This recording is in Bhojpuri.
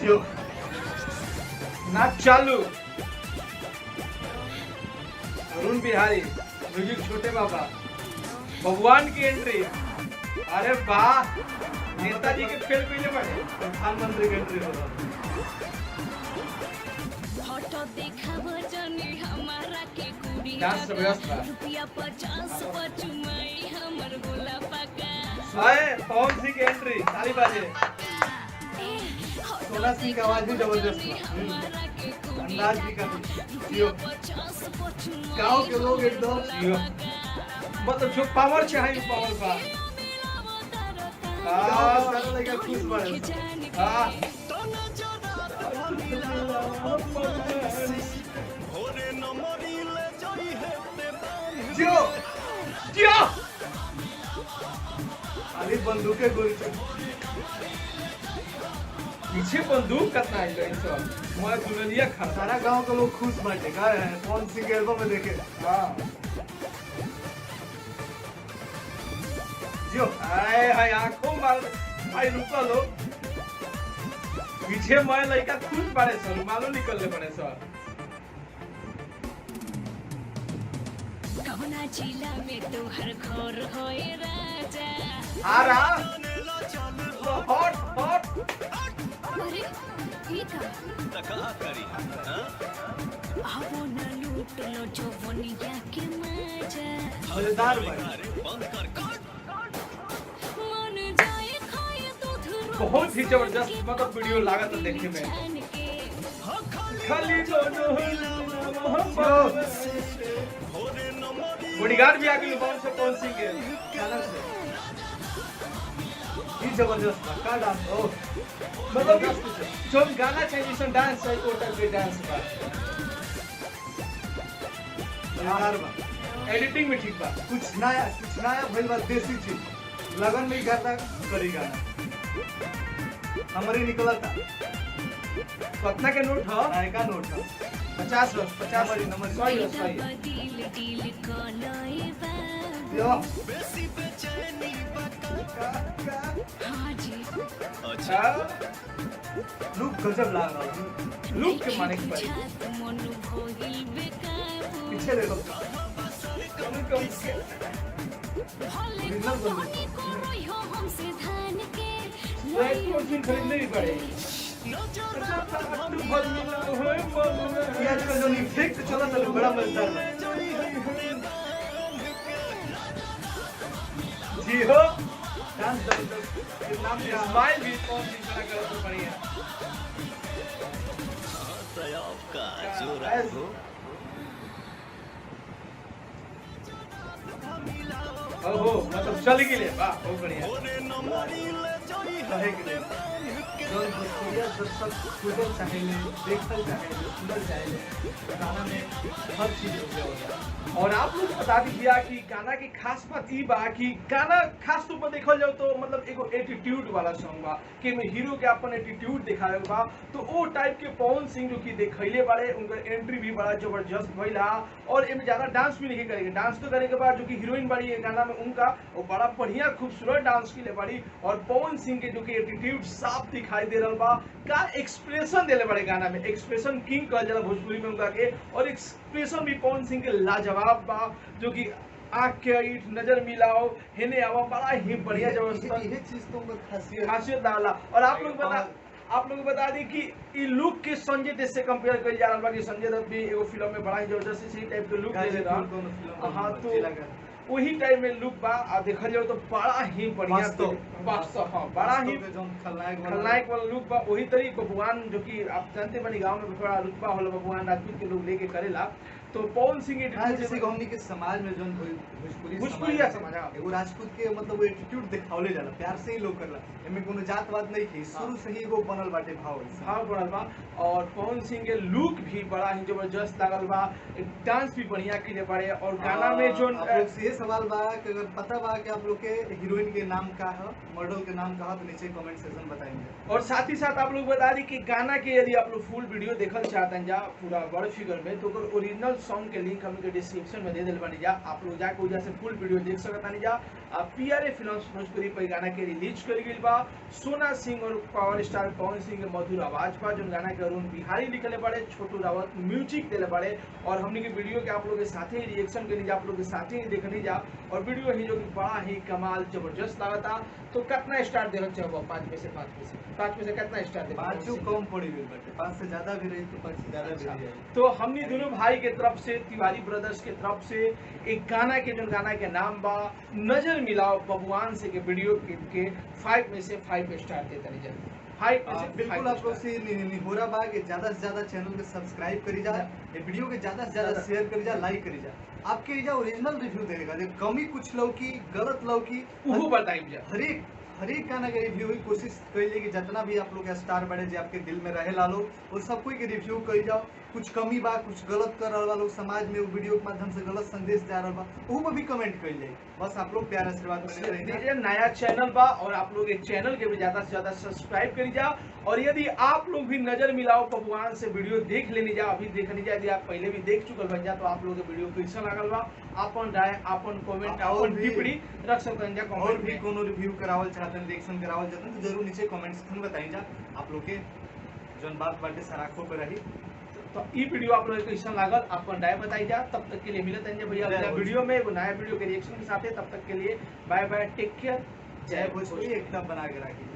जो नाच चालू। अरुण बिहारी, म्यूजिक छोटे बाबा, भगवान की एंट्री। अरे वाह, नेताजी के फेल पहले बड़े प्रधानमंत्री की एंट्री हो रहा डांस व्यवस्था। पवन सिंह की एंट्री, ताली बाजे। सोना सिंह की आवाज भी जबरदस्त था, अंदाज भी काफी जियो। गाँव के लोग एकदम जियो। मतलब जो पावर चाहे पावर का। सारा लड़का खुश पड़े। जियो जियो। खाली बंदूकें गोली चल। पीछे बंदूक कितना है इन सब। मैं दुनिया खड़ा। सारा गांव के लोग खुश बाटे का है पवन सिंह के एल्बम में देखे। हाँ। जियो आए हाय आंखों मार भाई रुको लो। पीछे मैं लड़का खुश पड़े सर, मालूम निकलने पड़े सर। कवना जिला में तो हर घर होए राजा। Ara hot hot. अरे ये का करी आवो न लूट लो जो वनिया के मजा। मजेदार भाई। मन जाए खाए दूध बहुत ही जबरदस्त मतलब वीडियो लागत है देखने में। खाली दोनों बॉडीगार्ड भी आ गई पवन से पवन सिंह के गाना से ही जबरदस्त था का डांस। ओ मतलब कि जो गाना चाहिए जिसमें डांस है वो टाइप के डांस का। मजेदार बा। एडिटिंग भी ठीक बा। कुछ नया भइल बा देसी चीज। लगन में गाता करी गाना हमारी निकला था। कितना के नोट है? नायका नोट था 50 50 नंबर 100 दिल दिल कोलोए बाबू। यो हाँ जी अच्छा लुक गजब लाग रहा है। लुक के माने के भाई मनु भोगिल बेकाबू। पीछे देखो भले बिल्कुल बोलो। कहानी कोई हो हमसे धान के लाइट कोचिंग खरीदने भी पड़े। ये आजकल जो इफेक्ट चला था बड़ा मजेदार है। जी हो डांस जबरदस्त ये नाम क्या है? स्माइल भी कौन सी तरह करो तो बढ़िया। का जोरा हो ओहो मतलब चल गई वाह बहुत बढ़िया। कहे के लिए जौन भोजपुरिया दर्शक खुदल चाहेले देखल चाहेले सुनल चाहेले गाना में हर चीज हो गया होता है। और आप लोग बता दीजिए कि गाना की खास बात ई बा कि गाना खास तौर पर देखल जाओ तो मतलब एगो एटीट्यूड वाला सॉन्ग बा कि में हीरो के अपन एटीट्यूड दिखावे बा। तो वो टाइप के पवन सिंह जो कि देखैले बारे उनका एंट्री भी बड़ा जबरदस्त भइल हा। और इनमें ज्यादा डांस भी नहीं करेंगे, डांस तो करे के बाद जो कि हीरोइन बाड़ी है गाना में उनका वो बड़ा बढ़िया खूबसूरत डांस की ले बाड़ी। और पवन सिंह के जो कि एटीट्यूड साफ दिखाई दे रहा बा का एक्सप्रेशन देले बड़े गाना में। एक्सप्रेशन किंग कहल जाला भोजपुरी में उनका के। और एक्सप्रेशन भी पवन सिंह के लाजवाब बा जो कि आँख के ईट नजर मिलाओ हेने आवा बड़ा ही बढ़िया जबरदस्त ये चीज तो उनका खासियत खासियत डाला। और आप लोग बता दी कि ई लुक के संजय दत्त से कंपेयर कर जा रहा बा कि संजय दत्त भी एगो फिल्म में बड़ा ही जबरदस्त इसी टाइप के लुक दे रहा। हाँ तो वही टाइम में लुक बा आ देखल जाओ तो बड़ा ही बढ़िया वास्तव हाँ बड़ा ही खलनायक वाला लुक बा। वही तरी बबुआन जो कि आप जानते बनी गांव में थोड़ा रुतबा होला बबुआन राजपूत के लोग लेके करेला। तो पवन सिंह जैसे कि हमनी के समाज में जो भोजपुरी समाज एगो राजपूत के मतलब वो एटीट्यूड दिखावले जाला प्यार से ही लोग करला एमे कोनो जात वात नहीं थी शुरू से ही एगो बनल बाटे भाव बनल बा। और पवन सिंह के लुक भी बड़ा ही जबरदस्त लागल बा, डांस भी बढ़िया किले बारे। और गाना में जो आप लोग से ये सवाल बा कि अगर पता बा कि आप लोग के हीरोइन के नाम का है मॉडल के नाम का है तो नीचे कमेंट सेक्शन बताएंगे। और साथ ही साथ आप लोग बता दी कि गाना के यदि आप लोग फुल वीडियो देखल चाहते हैं जा पूरा बड़ फिगर में तो ओरिजिनल सॉन्ग के लिंक हम डिस्क्रिप्शन में दे दिल बनी जा। आप लोग जाके उधर से फुल वीडियो देख सकता नहीं जा। पीआरए फिल्म्स भोजपुरी पर गाना के रिलीज कर गई बा। सोना सिंह और पावर स्टार पवन सिंह के मधुर आवाज पर जो गाना के अरुण बिहारी लिखले बड़े, छोटू रावत म्यूजिक दिले बड़े और हमने के वीडियो के आप लोग के साथ ही रिएक्शन करनी जा, आप लोग के साथ ही देखनी जा और वीडियो ही जो कि बड़ा ही कमाल जबरदस्त लागता। तो कितना स्टार देना चाहो? 5 में से 5 में से 5 में से कितना स्टार दे? 5 जो कम पड़ी हुई बटे, 5 से ज्यादा भी रही तो 5 से ज्यादा भी रही। तो हमने दोनों भाई के तरफ से, तिवारी ब्रदर्स के तरफ से एक गाना के जो गाना के नाम बा नजर मिलाओ बबुआन से के वीडियो के 5 में से 5 स्टार देते रही जाए। 5 में से बिल्कुल आप लोग से निहोरा बा कि ज्यादा से ज्यादा चैनल के सब्सक्राइब करी जा, ये वीडियो के ज्यादा से ज्यादा शेयर करी जा, लाइक करी जा। आपके जा ओरिजिनल रिव्यू देगा, जो कमी कुछ लौकी गलत लौकी उहू बताई जा। हर एक गाना के रिव्यू की कोशिश करिए कि जितना भी आप लोग के स्टार बड़े जो आपके दिल में रहे ला लो और सब कोई के रिव्यू करी जाओ। कुछ कमी बा, कुछ गलत कर रहा लोग समाज में, वीडियो के माध्यम से गलत संदेश जा रहा बा, वो पर भी कमेंट कर जाए। बस आप लोग प्यार आशीर्वाद बने रहिए। नया चैनल बा और आप लोग एक चैनल के भी ज्यादा से ज्यादा सब्सक्राइब करी जा और यदि आप लोग भी नजर मिलाओ बबुआन से वीडियो देख लेनी जा, अभी देखनी जा, यदि आप पहले भी देख चुकल बन जा तो आप लोग के वीडियो कैसा लागल बा अपन राय, अपन कमेंट, अपन टिप्पणी रख सकते हैं। और भी कोनो रिव्यू करावल चाहते हैं, रिएक्शन करावल चाहते हैं तो जरूर नीचे कमेंट सेक्शन में बताई जा। आप लोग के जोन बात बाटे सराखों पे रही। तो ई वीडियो आप लोग कैसा लागल अपन राय बताई जा। तब तक के लिए मिलते हैं भैया अगला वीडियो में एगो नया वीडियो के रिएक्शन के साथ। तब तक के लिए बाय बाय, टेक केयर, जय भोजपुरी, एकदम बना के रखिए।